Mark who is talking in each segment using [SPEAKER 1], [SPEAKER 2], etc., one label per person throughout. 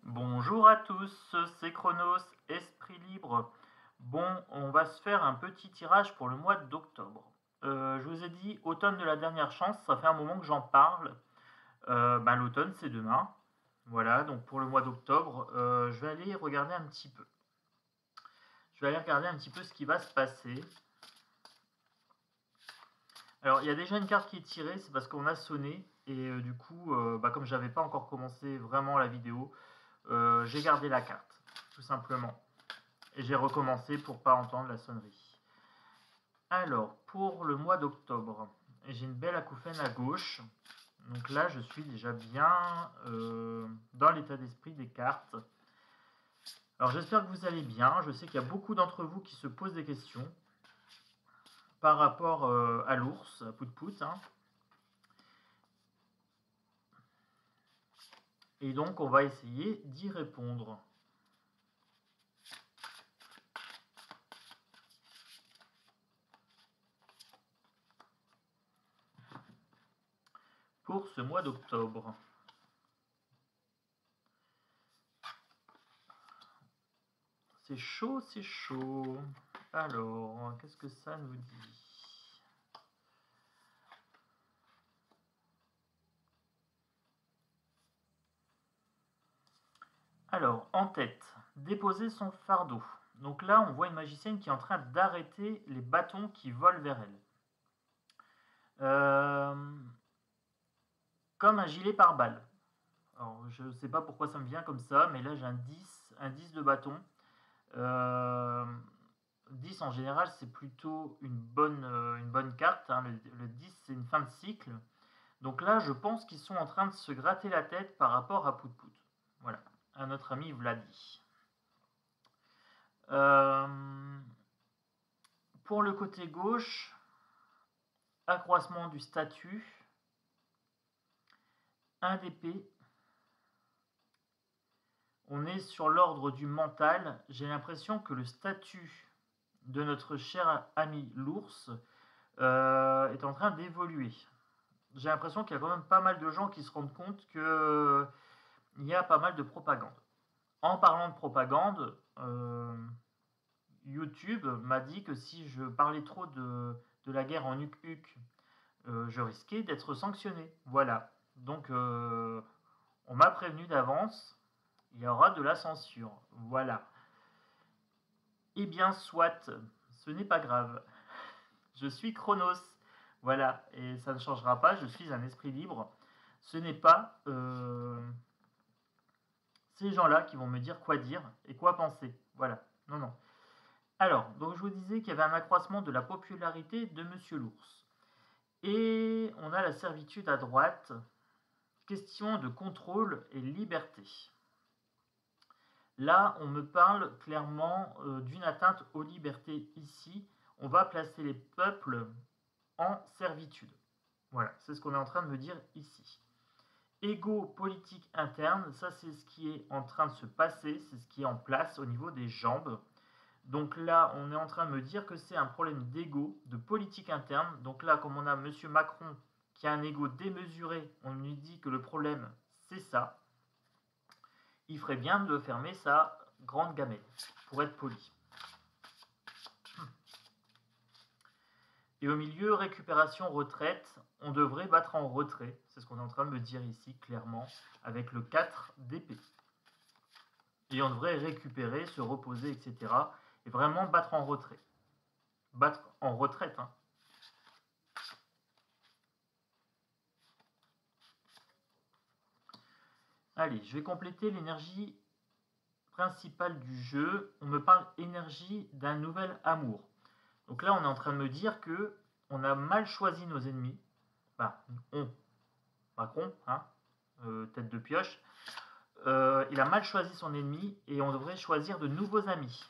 [SPEAKER 1] Bonjour à tous, c'est Chronos, Esprit Libre. Bon, on va se faire un petit tirage pour le mois d'octobre. Je vous ai dit automne de la dernière chance, ça fait un moment que j'en parle. L'automne c'est demain. Voilà, donc pour le mois d'octobre, je vais aller regarder un petit peu. Je vais aller regarder un petit peu ce qui va se passer. Alors, il y a déjà une carte qui est tirée, c'est parce qu'on a sonné. Et du coup, comme j'avais pas encore commencé vraiment la vidéo, j'ai gardé la carte, tout simplement. Et j'ai recommencé pour pas entendre la sonnerie. Alors, pour le mois d'octobre, j'ai une belle acouphène à gauche. Donc là, je suis déjà bien dans l'état d'esprit des cartes. Alors, j'espère que vous allez bien. Je sais qu'il y a beaucoup d'entre vous qui se posent des questions par rapport à l'ours, à Pout-Pout. Et donc, on va essayer d'y répondre. Pour ce mois d'octobre. C'est chaud, c'est chaud. Alors, qu'est-ce que ça nous dit? Alors, en tête, déposer son fardeau. Donc là, on voit une magicienne qui est en train d'arrêter les bâtons qui volent vers elle. Comme un gilet pare-balles. Alors, je ne sais pas pourquoi ça me vient comme ça, mais là j'ai un 10 de bâton. 10 en général, c'est plutôt une bonne carte. Le 10, c'est une fin de cycle. Donc là, je pense qu'ils sont en train de se gratter la tête par rapport à Pout-Pout. Voilà, à notre ami Vladi. Pour le côté gauche, accroissement du statut, 1 d'épée. On est sur l'ordre du mental. J'ai l'impression que le statut de notre cher ami l'ours est en train d'évoluer. J'ai l'impression qu'il y a quand même pas mal de gens qui se rendent compte qu'il y a pas mal de propagande. En parlant de propagande, YouTube m'a dit que si je parlais trop de la guerre en Ukuk, je risquais d'être sanctionné. Voilà. Donc, on m'a prévenu d'avance, il y aura de la censure. Voilà. Eh bien, soit, ce n'est pas grave. Je suis Chronos. Voilà. Et ça ne changera pas, je suis un esprit libre. Ce n'est pas ces gens-là qui vont me dire quoi dire et quoi penser. Voilà. Non, non. Alors, donc je vous disais qu'il y avait un accroissement de la popularité de Monsieur l'ours. Et on a la servitude à droite. Question de contrôle et liberté. Là, on me parle clairement d'une atteinte aux libertés ici. On va placer les peuples en servitude. Voilà, c'est ce qu'on est en train de me dire ici. Égo politique interne, ça c'est ce qui est en train de se passer, c'est ce qui est en place au niveau des jambes. Donc là, on est en train de me dire que c'est un problème d'ego, de politique interne. Donc là, comme on a M. Macron qui a un ego démesuré, on lui dit que le problème, c'est ça. Il ferait bien de fermer sa grande gamelle, pour être poli. Et au milieu, récupération, retraite, on devrait battre en retrait. C'est ce qu'on est en train de me dire ici, clairement, avec le 4 d'épée. Et on devrait récupérer, se reposer, etc. Et vraiment battre en retrait. Battre en retraite, hein. Allez, je vais compléter l'énergie principale du jeu. On me parle énergie d'un nouvel amour. Donc là, on est en train de me dire que on a mal choisi nos ennemis. Macron, hein, tête de pioche. Il a mal choisi son ennemi et on devrait choisir de nouveaux amis.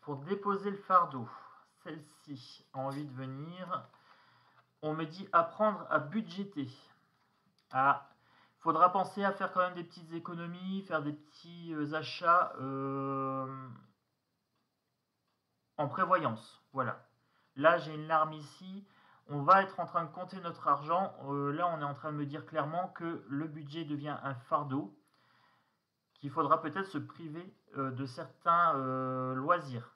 [SPEAKER 1] Pour déposer le fardeau, celle-ci a envie de venir. On me dit apprendre à budgéter. Ah, faudra penser à faire quand même des petites économies, faire des petits achats en prévoyance. Voilà. Là, j'ai une larme ici. On va être en train de compter notre argent. Là, on est en train de me dire clairement que le budget devient un fardeau, qu'il faudra peut-être se priver de certains loisirs.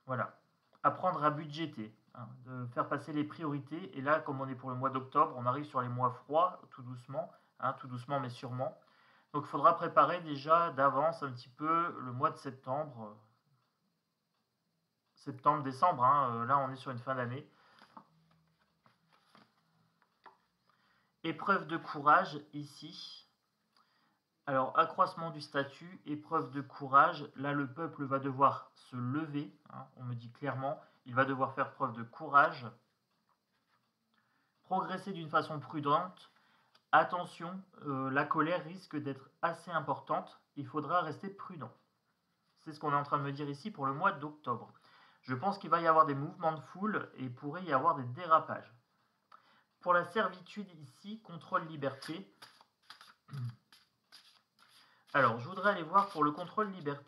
[SPEAKER 1] Voilà. Apprendre à budgéter, hein, de faire passer les priorités. Et là, comme on est pour le mois d'octobre, on arrive sur les mois froids, tout doucement mais sûrement. Donc il faudra préparer déjà d'avance un petit peu le mois de septembre. Septembre-décembre, hein, là on est sur une fin d'année. Épreuve de courage ici. Alors accroissement du statut, épreuve de courage. Là le peuple va devoir se lever, hein, on me dit clairement. Il va devoir faire preuve de courage. Progresser d'une façon prudente. Attention, la colère risque d'être assez importante. Il faudra rester prudent. C'est ce qu'on est en train de me dire ici pour le mois d'octobre. Je pense qu'il va y avoir des mouvements de foule et il pourrait y avoir des dérapages. Pour la servitude ici, contrôle-liberté. Alors, je voudrais aller voir pour le contrôle-liberté.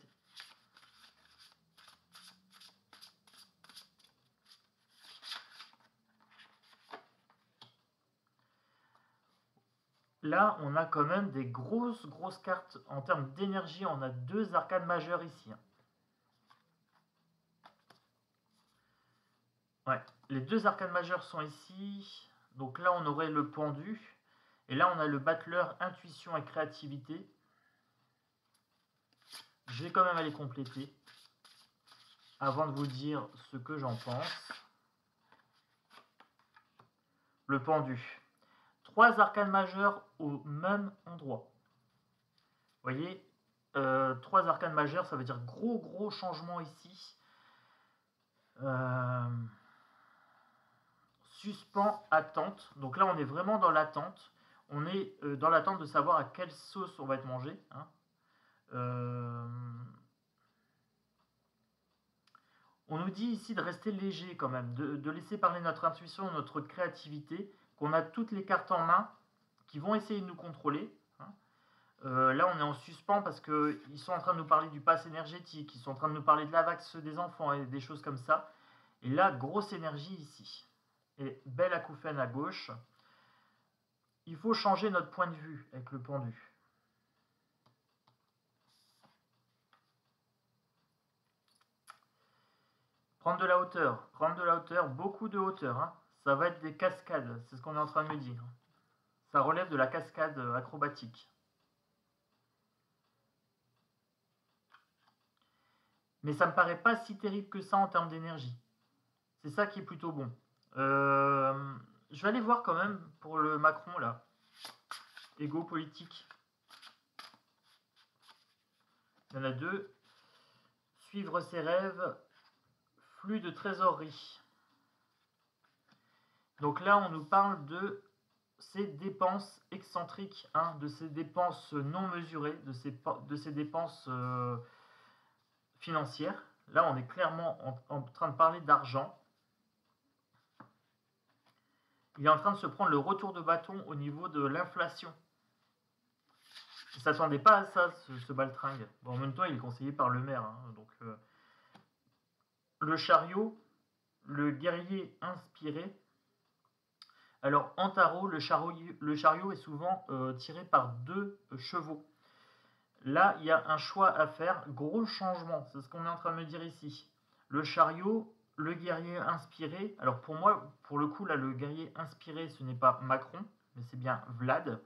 [SPEAKER 1] Là, on a quand même des grosses cartes en termes d'énergie. On a 2 arcanes majeures ici. Ouais, les 2 arcanes majeures sont ici. Donc là, on aurait le pendu. Et là, on a le battleur, intuition et créativité. Je vais quand même aller compléter avant de vous dire ce que j'en pense. Le pendu. 3 arcanes majeures au même endroit. Vous voyez, 3 arcanes majeures, ça veut dire gros changement ici. Suspens, attente. Donc là, on est vraiment dans l'attente. On est dans l'attente de savoir à quelle sauce on va être mangé. Hein. On nous dit ici de rester léger quand même, de laisser parler notre intuition, notre créativité, qu'on a toutes les cartes en main qui vont essayer de nous contrôler. Hein. Là, on est en suspens parce qu'ils sont en train de nous parler du pass énergétique, ils sont en train de nous parler de la vax des enfants et des choses comme ça. Et là, grosse énergie ici. Et belle acouphène à gauche. Il faut changer notre point de vue avec le pendu. Prendre de la hauteur, beaucoup de hauteur. Hein. Ça va être des cascades, c'est ce qu'on est en train de me dire. Ça relève de la cascade acrobatique. Mais ça me paraît pas si terrible que ça en termes d'énergie. C'est ça qui est plutôt bon. Je vais aller voir quand même pour le Macron là. Égo politique. Il y en a 2. Suivre ses rêves. Flux de trésorerie. Donc là, on nous parle de ces dépenses excentriques, hein, de ces dépenses non mesurées, de ces dépenses financières. Là, on est clairement en train de parler d'argent. Il est en train de se prendre le retour de bâton au niveau de l'inflation. Il ne s'attendait pas à ça, ce baltringue. Bon, en même temps, il est conseillé par le maire. Hein, donc, le chariot, le guerrier inspiré. Alors, en tarot, le chariot est souvent tiré par 2 chevaux. Là, il y a un choix à faire. Gros changement, c'est ce qu'on est en train de me dire ici. Le chariot, le guerrier inspiré. Alors, pour moi, pour le coup, là, le guerrier inspiré, ce n'est pas Macron, mais c'est bien Vlad.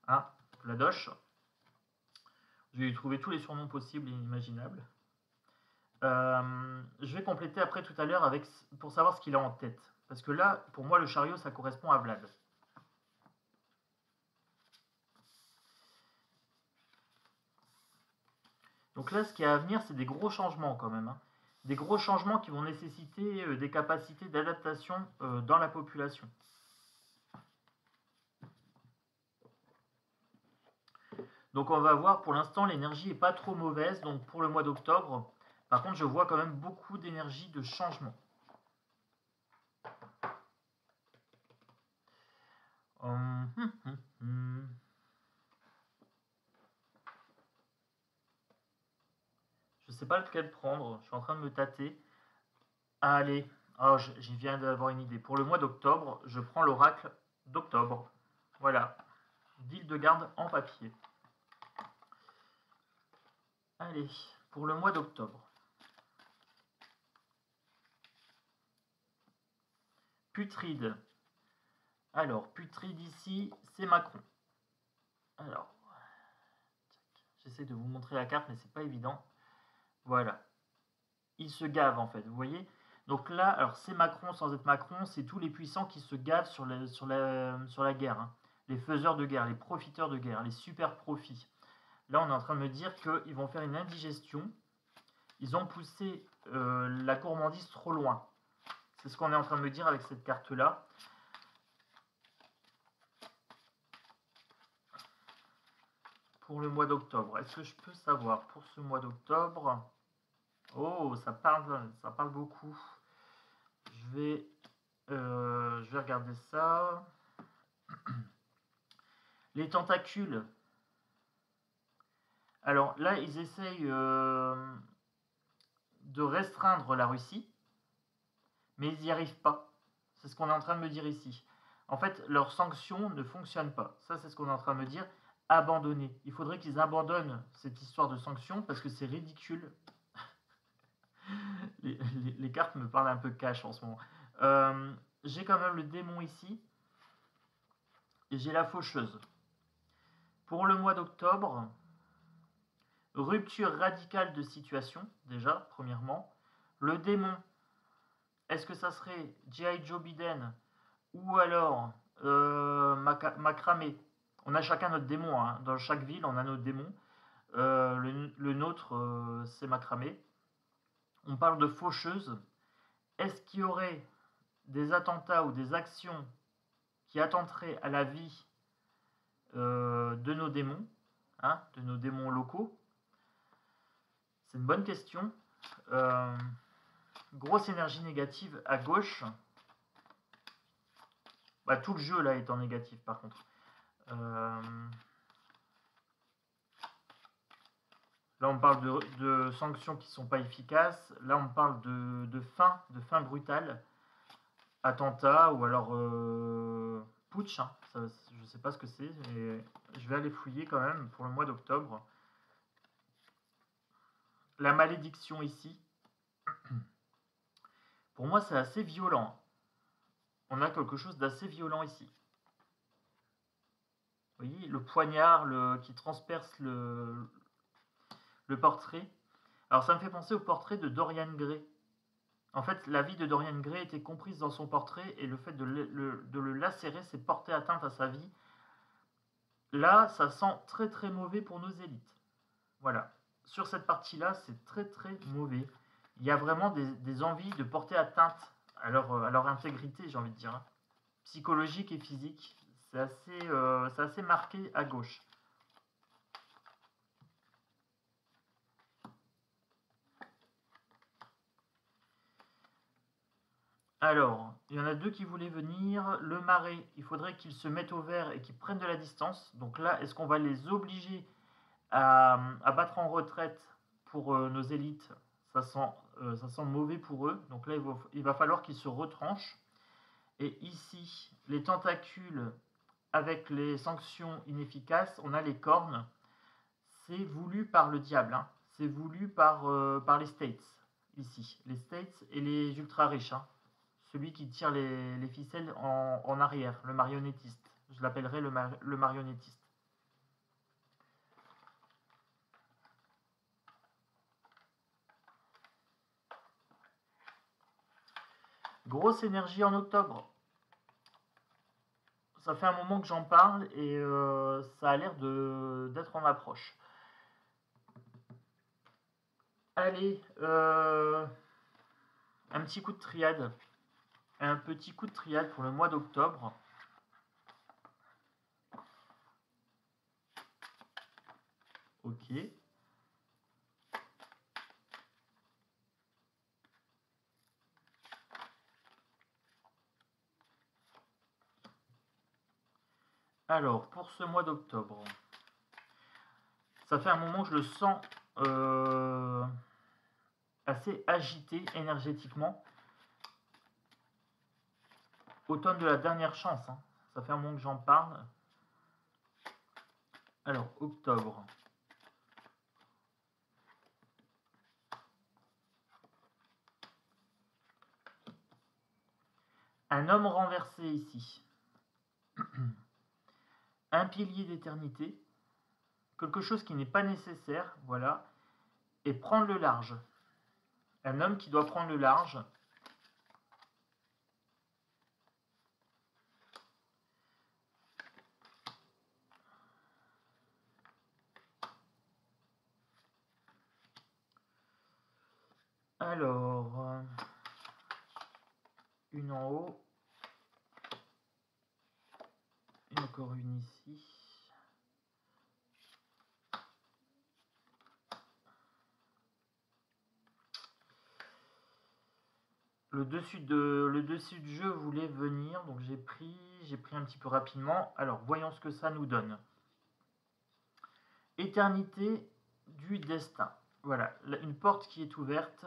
[SPEAKER 1] Hein, Vladoche. Je vais lui trouver tous les surnoms possibles et imaginables. Je vais compléter après tout à l'heure pour savoir ce qu'il a en tête. Parce que là, pour moi, le chariot, ça correspond à Vlad. Donc là, ce qui est à venir, c'est des gros changements quand même. Hein. Des gros changements qui vont nécessiter des capacités d'adaptation dans la population. Donc on va voir, pour l'instant, l'énergie n'est pas trop mauvaise. Donc pour le mois d'octobre, par contre, je vois quand même beaucoup d'énergie de changement. Je sais pas lequel prendre, je suis en train de me tâter. Allez, Oh, j'y viens d'avoir une idée. Pour le mois d'octobre, je prends l'oracle d'octobre. Voilà. Deal de garde en papier. Allez, pour le mois d'octobre. Putride. Alors, Putride ici, c'est Macron. Alors, j'essaie de vous montrer la carte, mais c'est pas évident. Voilà. Il se gave en fait, vous voyez. Donc là, alors c'est Macron sans être Macron, c'est tous les puissants qui se gavent sur la guerre. Hein. Les faiseurs de guerre, les profiteurs de guerre, les super profits. Là, on est en train de me dire qu'ils vont faire une indigestion. Ils ont poussé la gourmandise trop loin. C'est ce qu'on est en train de me dire avec cette carte-là. Pour le mois d'octobre, est-ce que je peux savoir pour ce mois d'octobre? Oh, ça parle beaucoup. Je vais regarder ça. Les tentacules. Alors là, ils essayent de restreindre la Russie, mais ils n'y arrivent pas. C'est ce qu'on est en train de me dire ici. En fait, leurs sanctions ne fonctionnent pas. Ça, c'est ce qu'on est en train de me dire. Abandonner. Il faudrait qu'ils abandonnent cette histoire de sanctions parce que c'est ridicule. les cartes me parlent un peu cash en ce moment. J'ai quand même le démon ici. Et j'ai la faucheuse. Pour le mois d'octobre, rupture radicale de situation, déjà, premièrement. Le démon, est-ce que ça serait G.I. Joe Biden ou alors Macramé? On a chacun notre démon, hein. Dans chaque ville, on a notre démon. Le nôtre, c'est Macramé. On parle de faucheuse. Est-ce qu'il y aurait des attentats ou des actions qui attenteraient à la vie de nos démons, hein, de nos démons locaux? C'est une bonne question. Grosse énergie négative à gauche. Bah, tout le jeu là est en négatif par contre. Là on parle de sanctions qui ne sont pas efficaces. Là on parle de fin brutale. Attentat ou alors putsch. Hein. Ça, je ne sais pas ce que c'est. Mais je vais aller fouiller quand même pour le mois d'octobre. La malédiction ici. Pour moi c'est assez violent. On a quelque chose d'assez violent ici. Vous voyez, le poignard qui transperce le portrait. Alors ça me fait penser au portrait de Dorian Gray. En fait, la vie de Dorian Gray était comprise dans son portrait et le fait de le lacérer, c'est porter atteinte à sa vie. Là, ça sent très très mauvais pour nos élites. Voilà. Sur cette partie-là, c'est très très mauvais. Il y a vraiment des envies de porter atteinte à leur intégrité, j'ai envie de dire. Hein. Psychologique et physique. C'est assez marqué à gauche. Alors, il y en a deux qui voulaient venir. Le marais, il faudrait qu'ils se mettent au vert et qu'ils prennent de la distance. Donc là, est-ce qu'on va les obliger à battre en retraite pour nos élites? Ça sent mauvais pour eux. Donc là, il va falloir qu'ils se retranchent. Et ici, les tentacules avec les sanctions inefficaces, on a les cornes. C'est voulu par le diable. Hein. C'est voulu par les States, ici. Les States et les ultra riches. Hein. Celui qui tire les ficelles en arrière, le marionnettiste. Je l'appellerai le marionnettiste. Grosse énergie en octobre. Ça fait un moment que j'en parle et ça a l'air d'être en approche. Allez, un petit coup de triade. Un petit coup de triade pour le mois d'octobre. Ok. Alors, pour ce mois d'octobre, ça fait un moment que je le sens assez agité énergétiquement. automne de la dernière chance, hein. Ça fait un moment que j'en parle. Alors, octobre. Un homme renversé ici. Un pilier d'éternité. Quelque chose qui n'est pas nécessaire, voilà. Et prendre le large. Un homme qui doit prendre le large. Alors, une en haut. Et encore une ici. Le dessus de jeu voulait venir, donc j'ai pris un petit peu rapidement. Alors, voyons ce que ça nous donne. Éternité du destin. Voilà, une porte qui est ouverte.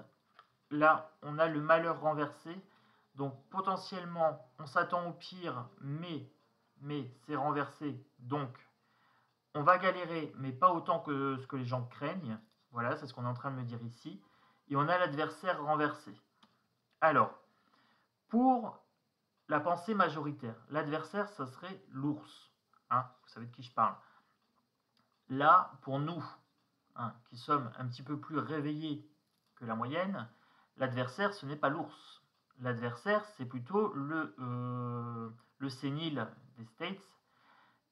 [SPEAKER 1] Là, on a le malheur renversé. Donc, potentiellement, on s'attend au pire, mais c'est renversé. Donc, on va galérer, mais pas autant que ce que les gens craignent. Voilà, c'est ce qu'on est en train de me dire ici. Et on a l'adversaire renversé. Alors, pour la pensée majoritaire, l'adversaire, ça serait l'ours. Hein, vous savez de qui je parle. Là, pour nous, hein, qui sommes un petit peu plus réveillés que la moyenne, l'adversaire, ce n'est pas l'ours. L'adversaire, c'est plutôt le sénile des States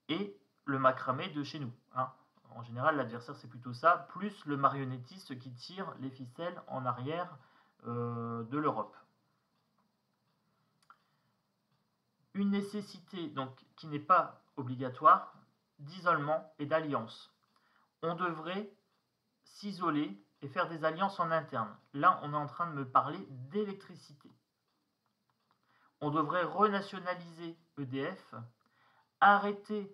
[SPEAKER 1] et le macramé de chez nous. Hein. En général, l'adversaire, c'est plutôt ça, plus le marionnettiste qui tire les ficelles en arrière de l'Europe. Une nécessité, donc, qui n'est pas obligatoire, d'isolement et d'alliance. On devrait s'isoler et faire des alliances en interne. Là, on est en train de me parler d'électricité. On devrait renationaliser EDF, arrêter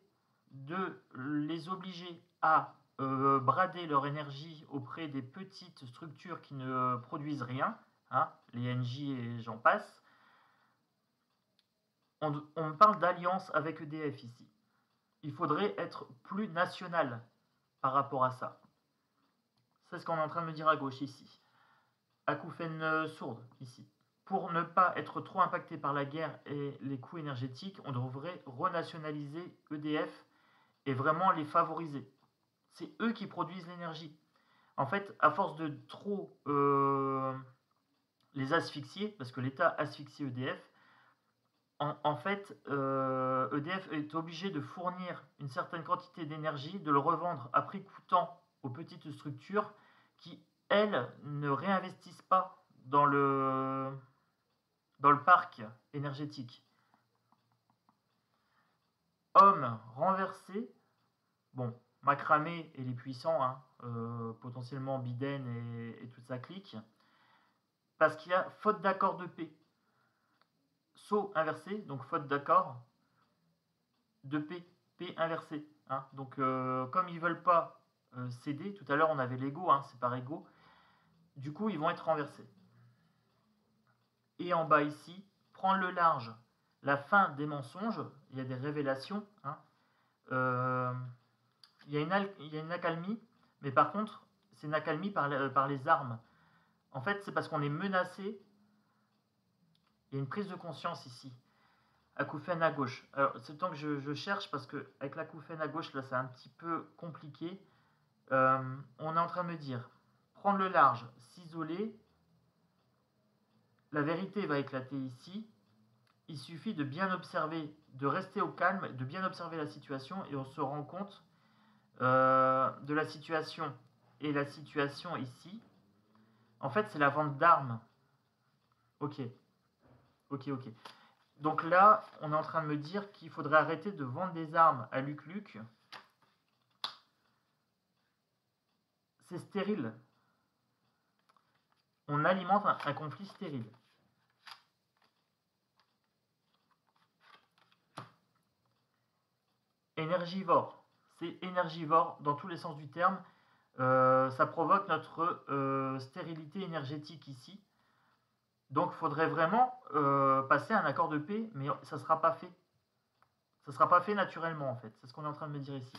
[SPEAKER 1] de les obliger à brader leur énergie auprès des petites structures qui ne produisent rien, hein, les NJ et j'en passe. On parle d'alliance avec EDF ici. Il faudrait être plus national par rapport à ça. C'est ce qu'on est en train de me dire à gauche ici. Acouphène sourde ici. Pour ne pas être trop impacté par la guerre et les coûts énergétiques, on devrait renationaliser EDF et vraiment les favoriser. C'est eux qui produisent l'énergie. En fait, à force de trop les asphyxier, parce que l'État asphyxie EDF, en fait, EDF est obligé de fournir une certaine quantité d'énergie, de le revendre à prix coûtant aux petites structures qui, elles, ne réinvestissent pas dans le parc énergétique. Homme renversé, bon, Macramé et les puissants, hein, potentiellement Biden et toute sa clique, parce qu'il y a faute d'accord de paix. Saut inversé, donc faute d'accord de paix, paix inversée. Hein. Donc, comme ils ne veulent pas céder, tout à l'heure on avait l'ego, hein, c'est par ego, du coup ils vont être renversés. Et en bas ici, prendre le large, la fin des mensonges, il y a des révélations. Hein. Il y a une accalmie, mais par contre, c'est une accalmie par les armes. En fait, c'est parce qu'on est menacé. Il y a une prise de conscience ici. Acouphène à gauche. Alors, c'est le temps que je cherche parce que avec l'acouphène à gauche, là, c'est un petit peu compliqué. On est en train de me dire prendre le large, s'isoler. La vérité va éclater ici. Il suffit de bien observer, de rester au calme, de bien observer la situation et on se rend compte de la situation. Et la situation ici, en fait, c'est la vente d'armes. Ok. Donc là, on est en train de me dire qu'il faudrait arrêter de vendre des armes à Luc Luc. C'est stérile. On alimente un conflit stérile. Énergivore. C'est énergivore dans tous les sens du terme. Ça provoque notre stérilité énergétique ici. Donc, il faudrait vraiment passer un accord de paix, mais ça ne sera pas fait. Ça ne sera pas fait naturellement, en fait. C'est ce qu'on est en train de me dire ici.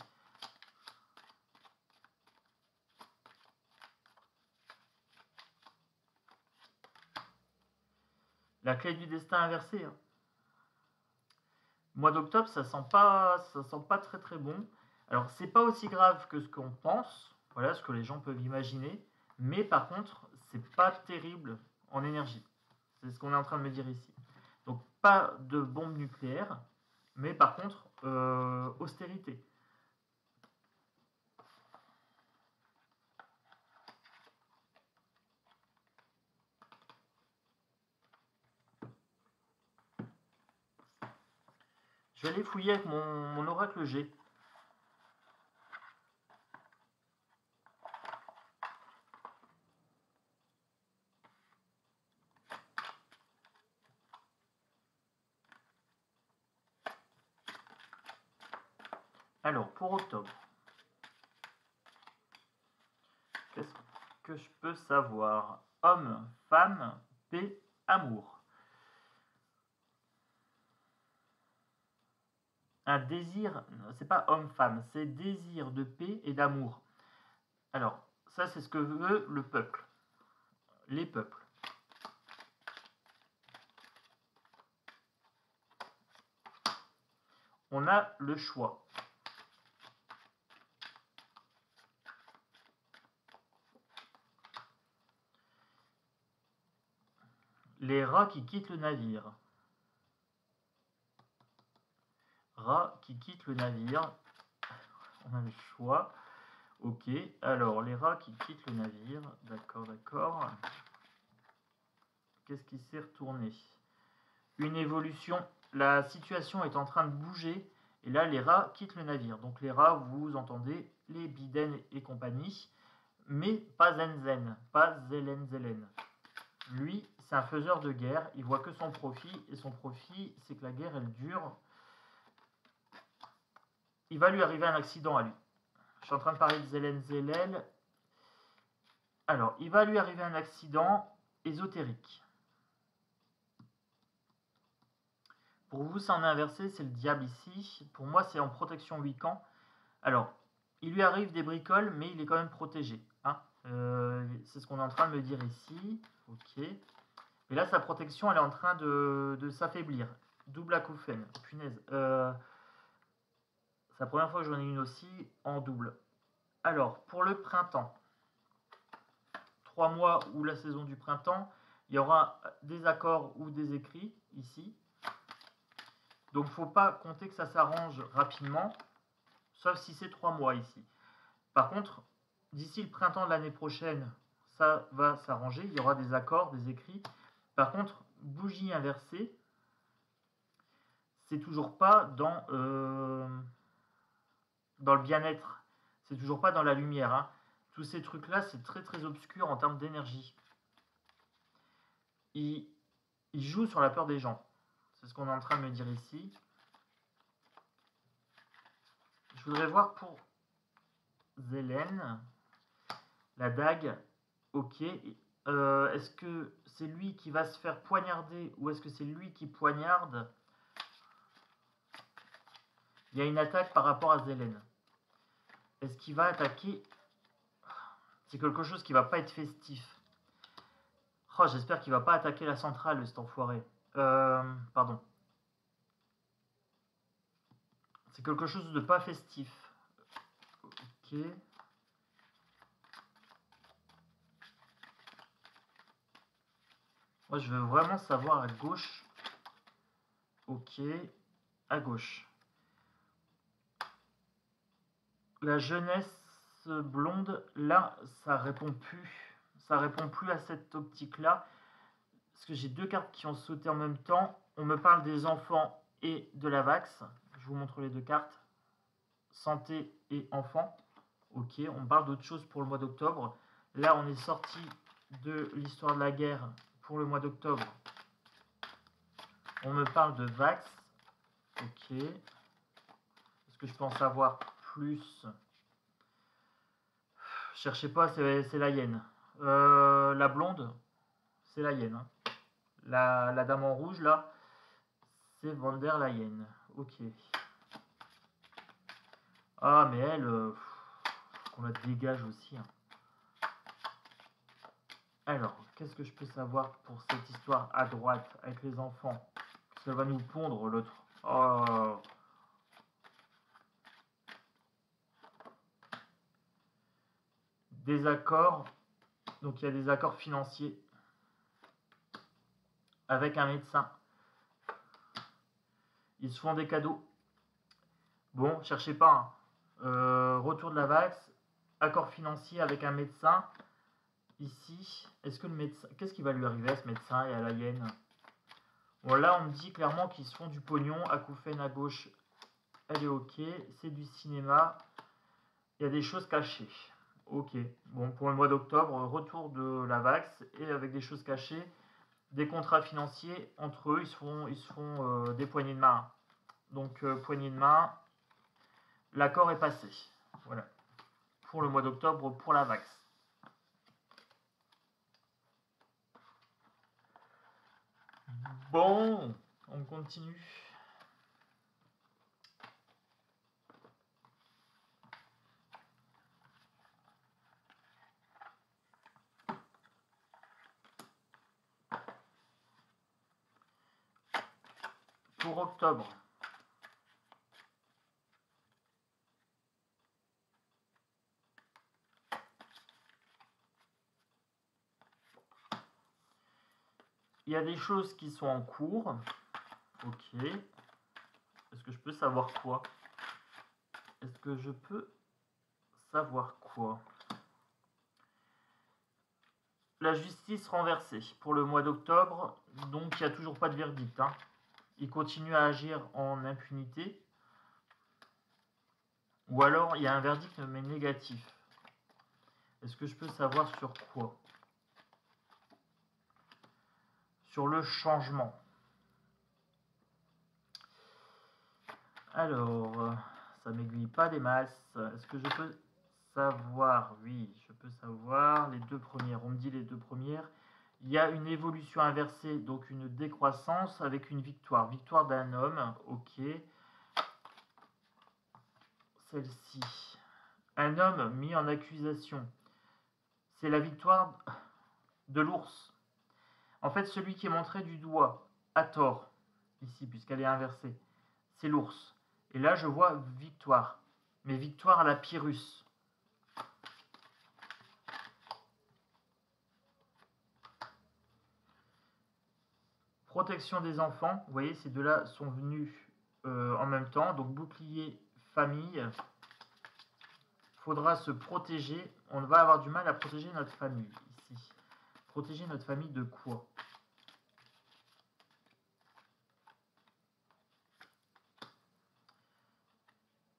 [SPEAKER 1] La clé du destin inversé. Hein. Mois d'octobre, ça sent pas très très bon. Alors, c'est pas aussi grave que ce qu'on pense, voilà ce que les gens peuvent imaginer, mais par contre, c'est pas terrible en énergie. C'est ce qu'on est en train de me dire ici. Donc, pas de bombe nucléaire, mais par contre, austérité. Je vais aller fouiller avec mon oracle G. Alors, pour octobre, qu'est-ce que je peux savoir? Homme, femme, paix, amour. Un désir, c'est pas homme-femme, c'est désir de paix et d'amour. Alors, ça c'est ce que veut le peuple, les peuples. On a le choix. Les rats qui quittent le navire. Rats qui quittent le navire. On a le choix. Ok, alors les rats qui quittent le navire. D'accord, d'accord. Qu'est-ce qui s'est retourné? Une évolution. La situation est en train de bouger. Et là, les rats quittent le navire. Donc les rats, vous entendez les Biden et compagnie. Mais pas Zenzen, pas Zelen Zelen. Lui, c'est un faiseur de guerre. Il voit que son profit. Et son profit, c'est que la guerre, elle dure. Il va lui arriver un accident à lui. Je suis en train de parler de Zelen Zelel. Alors, il va lui arriver un accident ésotérique. Pour vous, c'est en inversé, c'est le diable ici. Pour moi, c'est en protection Wiccan. Alors, il lui arrive des bricoles, mais il est quand même protégé. Hein. C'est ce qu'on est en train de me dire ici. Ok. Et là, sa protection, elle est en train de s'affaiblir. Double acouphène. Punaise. C'est la première fois que j'en ai une aussi en double. Alors, pour le printemps, 3 mois ou la saison du printemps, il y aura des accords ou des écrits ici. Donc, il ne faut pas compter que ça s'arrange rapidement, sauf si c'est 3 mois ici. Par contre, d'ici le printemps de l'année prochaine, ça va s'arranger. Il y aura des accords, des écrits. Par contre, bougie inversée, c'est toujours pas dans le bien-être. C'est toujours pas dans la lumière. Hein. Tous ces trucs-là, c'est très très obscur en termes d'énergie. Il joue sur la peur des gens. C'est ce qu'on est en train de me dire ici. Je voudrais voir pour Zelen, la dague. Ok. Est-ce que c'est lui qui va se faire poignarder ou est-ce que c'est lui qui poignarde? Il y a une attaque par rapport à Zelen. Est-ce qu'il va attaquer? C'est quelque chose qui va pas être festif. Oh, j'espère qu'il va pas attaquer la centrale, cet enfoiré. Pardon. C'est quelque chose de pas festif. Ok. Moi, je veux vraiment savoir à gauche. Ok. À gauche. La jeunesse blonde, là, ça répond plus. Ça répond plus à cette optique-là. Parce que j'ai deux cartes qui ont sauté en même temps. On me parle des enfants et de la Vax. Je vous montre les deux cartes. Santé et enfants. Ok, on parle d'autre chose pour le mois d'octobre. Là, on est sorti de l'histoire de la guerre pour le mois d'octobre. On me parle de Vax. Ok. Est-ce que je peux en savoir plus? Cherchez pas, c'est la hyène. La blonde, c'est la hyène. Hein. La dame en rouge, là, c'est von der Leyen. Ok. Ah, mais elle, qu'on la dégage aussi. Hein. Alors, qu'est-ce que je peux savoir pour cette histoire à droite avec les enfants? Ça va nous pondre l'autre. Oh. Des accords. Donc il y a des accords financiers avec un médecin. Ils se font des cadeaux. Bon, cherchez pas. Hein. Retour de la Vax. Accord financier avec un médecin. Ici, est-ce que le médecin... Qu'est-ce qui va lui arriver à ce médecin et à la hyène? Bon, là, on me dit clairement qu'ils se font du pognon. Acouphène à gauche, elle est ok. C'est du cinéma. Il y a des choses cachées. Ok. Bon, pour le mois d'octobre, retour de la Vax et avec des choses cachées. Des contrats financiers entre eux, ils se font des poignées de main. Donc, poignée de main, l'accord est passé. Voilà. Pour le mois d'octobre, pour la Vax. Bon, on continue. Pour octobre. Il y a des choses qui sont en cours. Ok. Est-ce que je peux savoir quoi? Est-ce que je peux savoir quoi? La justice renversée pour le mois d'octobre. Donc, il n'y a toujours pas de verdict. Hein. Il continue à agir en impunité. Ou alors, il y a un verdict mais négatif. Est-ce que je peux savoir sur quoi? Sur le changement. Alors, ça m'aiguille pas des masses. Est-ce que je peux savoir? Oui, je peux savoir. Les deux premières, on me dit les deux premières. Il y a une évolution inversée, donc une décroissance avec une victoire. Victoire d'un homme, ok. Celle-ci. Un homme mis en accusation. C'est la victoire de l'ours. En fait, celui qui est montré du doigt, à tort, ici, puisqu'elle est inversée, c'est l'ours. Et là, je vois victoire. Mais victoire à la Pyrrhus. Protection des enfants. Vous voyez, ces deux-là sont venus en même temps. Donc, bouclier, famille. Faudra se protéger. On va avoir du mal à protéger notre famille, ici. Protéger notre famille de quoi?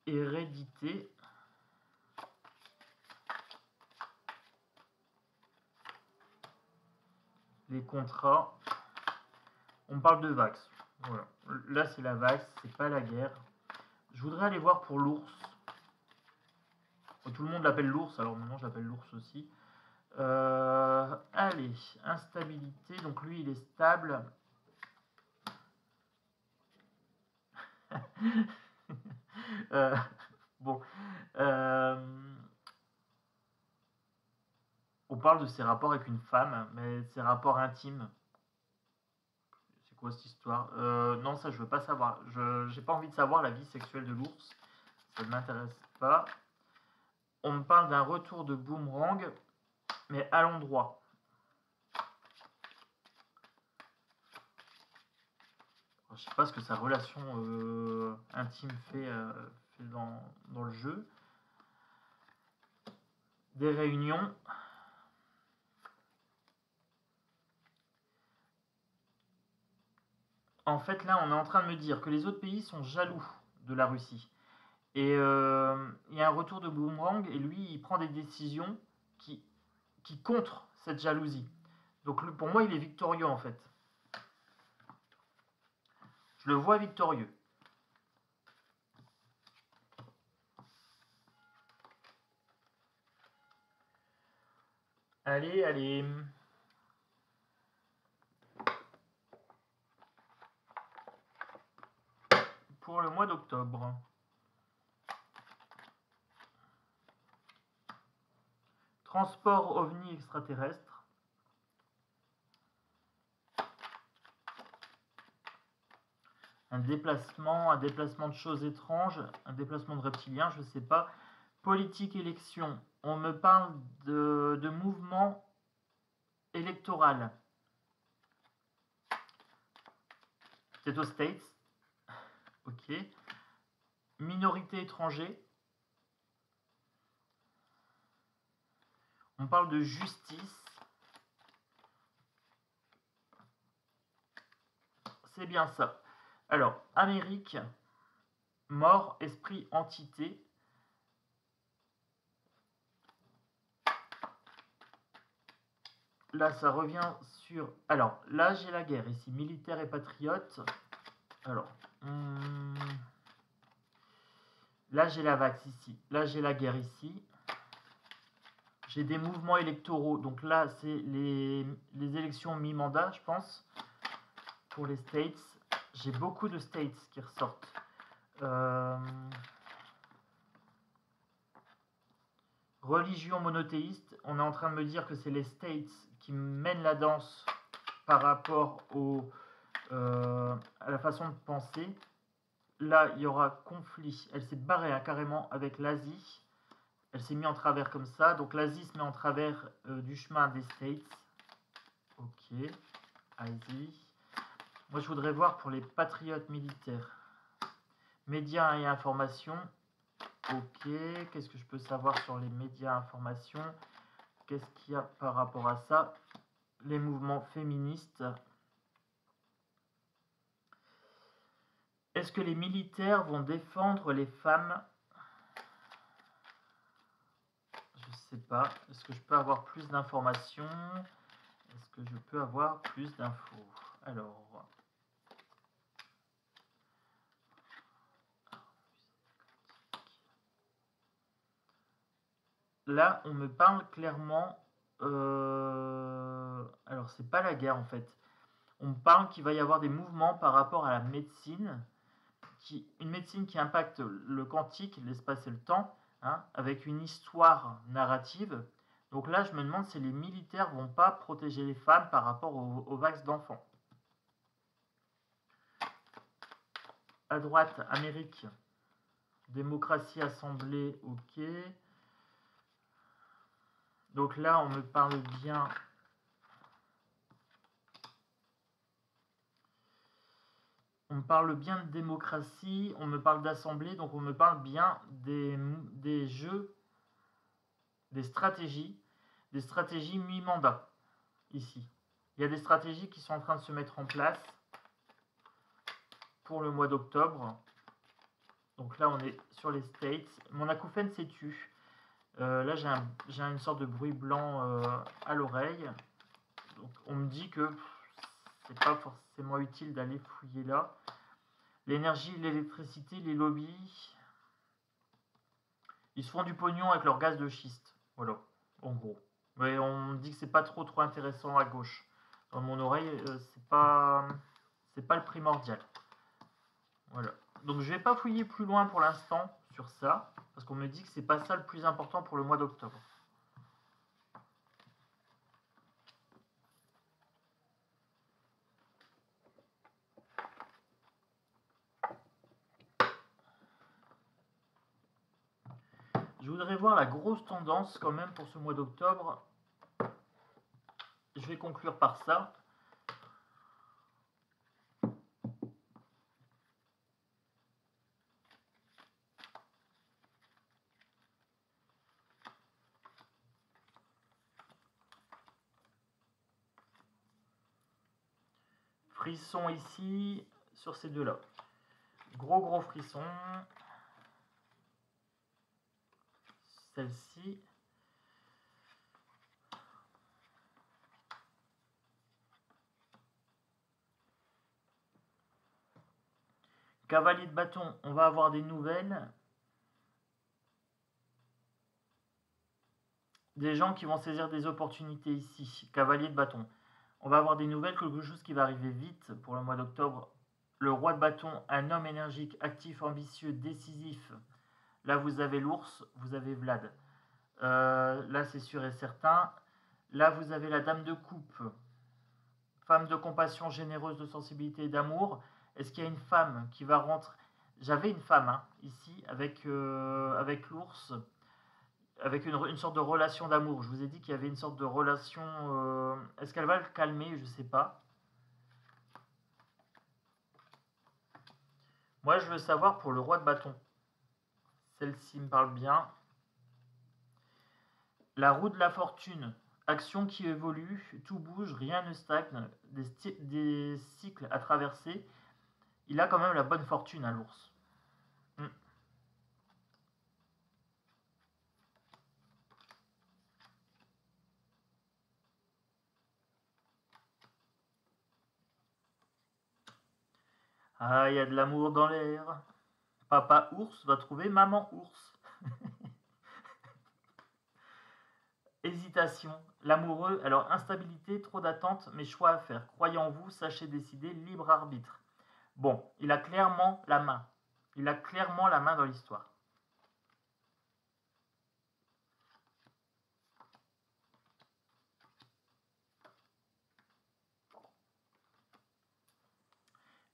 [SPEAKER 1] Hérédité. Les contrats. On parle de Vax. Voilà. Là, c'est la Vax, c'est pas la guerre. Je voudrais aller voir pour l'ours. Tout le monde l'appelle l'ours, alors maintenant je l'appelle l'ours aussi. Allez, instabilité. Donc lui, il est stable. Bon. On parle de ses rapports avec une femme, mais ses rapports intimes. C'est quoi cette histoire? Non, ça je veux pas savoir. J'ai pas envie de savoir la vie sexuelle de l'ours. Ça ne m'intéresse pas. On me parle d'un retour de boomerang, mais à l'endroit. Je sais pas ce que sa relation intime fait dans le jeu. Des réunions. En fait, là, on est en train de me dire que les autres pays sont jaloux de la Russie. Et il y a un retour de boomerang, et lui, il prend des décisions qui contrent cette jalousie. Donc pour moi, il est victorieux, en fait. Je le vois victorieux. Allez, allez. pour le mois d'octobre. Transport ovni extraterrestre. Un déplacement de choses étranges, un déplacement de reptiliens, je ne sais pas. Politique, élection. On me parle de mouvement électoral. C'est aux States. Ok. Minorité étrangère. On parle de justice. C'est bien ça. Alors, Amérique, mort, esprit, entité. Là, ça revient sur... Alors, là, j'ai la guerre ici, militaire et patriote. Alors, là, j'ai la vax ici. Là, j'ai la guerre ici. J'ai des mouvements électoraux. Donc là, c'est les élections mi-mandat, je pense, pour les States. J'ai beaucoup de States qui ressortent. Religion monothéiste. On est en train de me dire que c'est les States qui mènent la danse par rapport à la façon de penser. Là, il y aura conflit. Elle s'est barrée carrément avec l'Asie. Elle s'est mise en travers comme ça. Donc l'Asie se met en travers du chemin des States. Ok. Asie. Moi, je voudrais voir pour les patriotes militaires. Médias et informations. Ok. Qu'est-ce que je peux savoir sur les médias et informations? Qu'est-ce qu'il y a par rapport à ça? Les mouvements féministes. Est-ce que les militaires vont défendre les femmes? Je ne sais pas. Est-ce que je peux avoir plus d'informations? Est-ce que je peux avoir plus d'infos? Alors... Là, on me parle clairement... Alors, c'est pas la guerre, en fait. On me parle qu'il va y avoir des mouvements par rapport à la médecine. Une médecine qui impacte le quantique, l'espace et le temps, hein, avec une histoire narrative. Donc là, je me demande si les militaires vont pas protéger les femmes par rapport aux vax d'enfants. À droite, Amérique. Démocratie, assemblée, ok. Donc là, on me parle bien... On me parle bien de démocratie, on me parle d'assemblée, donc on me parle bien des jeux, des stratégies mi-mandat, ici. Il y a des stratégies qui sont en train de se mettre en place pour le mois d'octobre. Donc là, on est sur les States. Mon acouphène s'est tu. Là, j'ai une sorte de bruit blanc à l'oreille. Donc, on me dit que c'est pas forcément utile d'aller fouiller là. L'énergie, l'électricité, les lobbies, ils se font du pognon avec leur gaz de schiste. Voilà, en gros. Mais on me dit que c'est pas trop intéressant à gauche. Dans mon oreille, c'est pas le primordial. Voilà. Donc je vais pas fouiller plus loin pour l'instant sur ça, parce qu'on me dit que c'est pas ça le plus important pour le mois d'octobre. Je voudrais voir la grosse tendance quand même pour ce mois d'octobre. Je vais conclure par ça. Frisson ici, sur ces deux-là. Gros frisson. Celle-ci. Cavalier de bâton, on va avoir des nouvelles. Des gens qui vont saisir des opportunités ici. Cavalier de bâton. On va avoir des nouvelles, quelque chose qui va arriver vite pour le mois d'octobre. le roi de bâton, un homme énergique, actif, ambitieux, décisif. Là, vous avez l'ours, vous avez Vlad. Là, c'est sûr et certain. Là, vous avez la dame de coupe. Femme de compassion, généreuse, de sensibilité et d'amour. Est-ce qu'il y a une femme qui va rentrer? J'avais une femme hein, ici avec l'ours, avec une sorte de relation d'amour. Je vous ai dit qu'il y avait une sorte de relation. Est-ce qu'elle va le calmer? Je ne sais pas. Moi, je veux savoir pour le roi de bâton. Celle-ci me parle bien. La roue de la fortune. Action qui évolue, tout bouge, rien ne stagne, des cycles à traverser. Il a quand même la bonne fortune, hein, l'ours. Ah, il y a de l'amour dans l'air. Papa ours va trouver maman ours. Hésitation, l'amoureux, alors instabilité, trop d'attente, mais choix à faire. Croyez en vous, sachez décider, libre arbitre. Bon, il a clairement la main. Il a clairement la main dans l'histoire.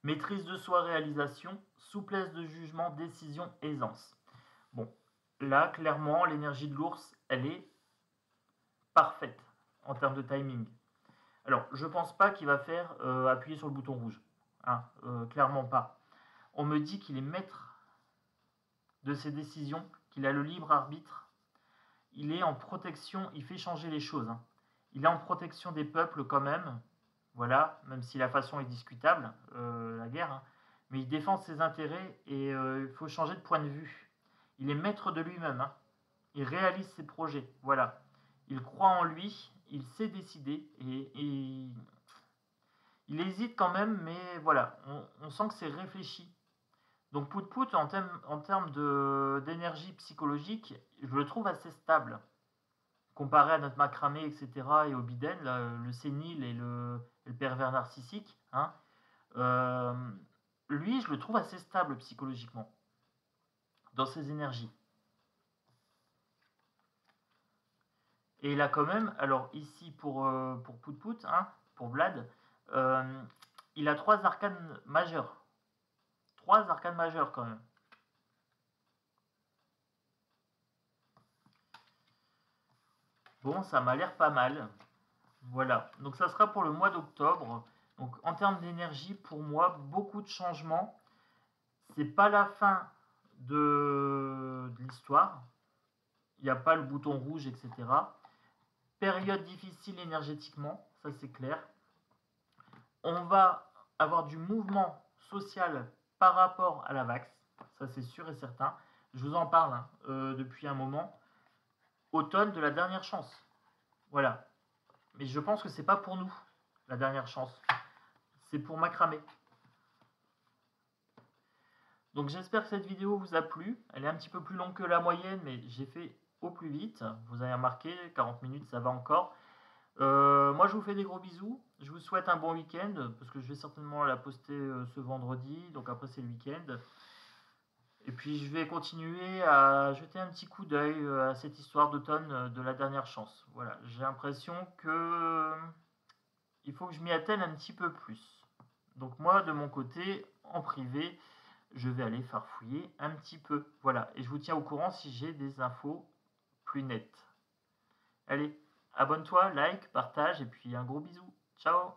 [SPEAKER 1] Maîtrise de soi, réalisation, souplesse de jugement, décision, aisance. Bon, là, clairement, l'énergie de l'ours, elle est parfaite en termes de timing. Alors, je pense pas qu'il va faire appuyer sur le bouton rouge. Hein, clairement pas. On me dit qu'il est maître de ses décisions, qu'il a le libre arbitre. Il est en protection, il fait changer les choses. Hein. Il est en protection des peuples quand même. Voilà, même si la façon est discutable, la guerre. Hein. Mais il défend ses intérêts et il faut changer de point de vue. Il est maître de lui-même. Hein. Il réalise ses projets. Voilà. Il croit en lui, il sait décider et il hésite quand même, mais voilà, on sent que c'est réfléchi. Donc Pout-Pout, en termes d'énergie psychologique, je le trouve assez stable. Comparé à notre macramé, etc., et au biden, là, le sénile et le pervers narcissique, hein, lui, je le trouve assez stable psychologiquement, dans ses énergies. Et il a quand même, alors ici pour Pout-Pout, hein, pour Vlad, il a 3 arcanes majeures. 3 arcanes majeures quand même. Bon, ça m'a l'air pas mal. Voilà, donc ça sera pour le mois d'octobre. Donc en termes d'énergie, pour moi, beaucoup de changements. C'est pas la fin de l'histoire. Il n'y a pas le bouton rouge, etc. Période difficile énergétiquement, ça c'est clair. On va avoir du mouvement social par rapport à la Vax, ça c'est sûr et certain. Je vous en parle hein, depuis un moment. Automne de la dernière chance. Voilà. Mais je pense que c'est pas pour nous, la dernière chance. C'est pour macramé. Donc j'espère que cette vidéo vous a plu. Elle est un petit peu plus longue que la moyenne, mais j'ai fait au plus vite. Vous avez remarqué, 40 minutes, ça va encore. Moi, je vous fais des gros bisous. Je vous souhaite un bon week-end, parce que je vais certainement la poster ce vendredi. Donc après, c'est le week-end. Et puis, je vais continuer à jeter un petit coup d'œil à cette histoire d'automne de la dernière chance. Voilà, j'ai l'impression que il faut que je m'y attelle un petit peu plus. Donc moi, de mon côté, en privé, je vais aller farfouiller un petit peu. Voilà, et je vous tiens au courant si j'ai des infos plus nettes. Allez, abonne-toi, like, partage, et puis un gros bisou. Ciao!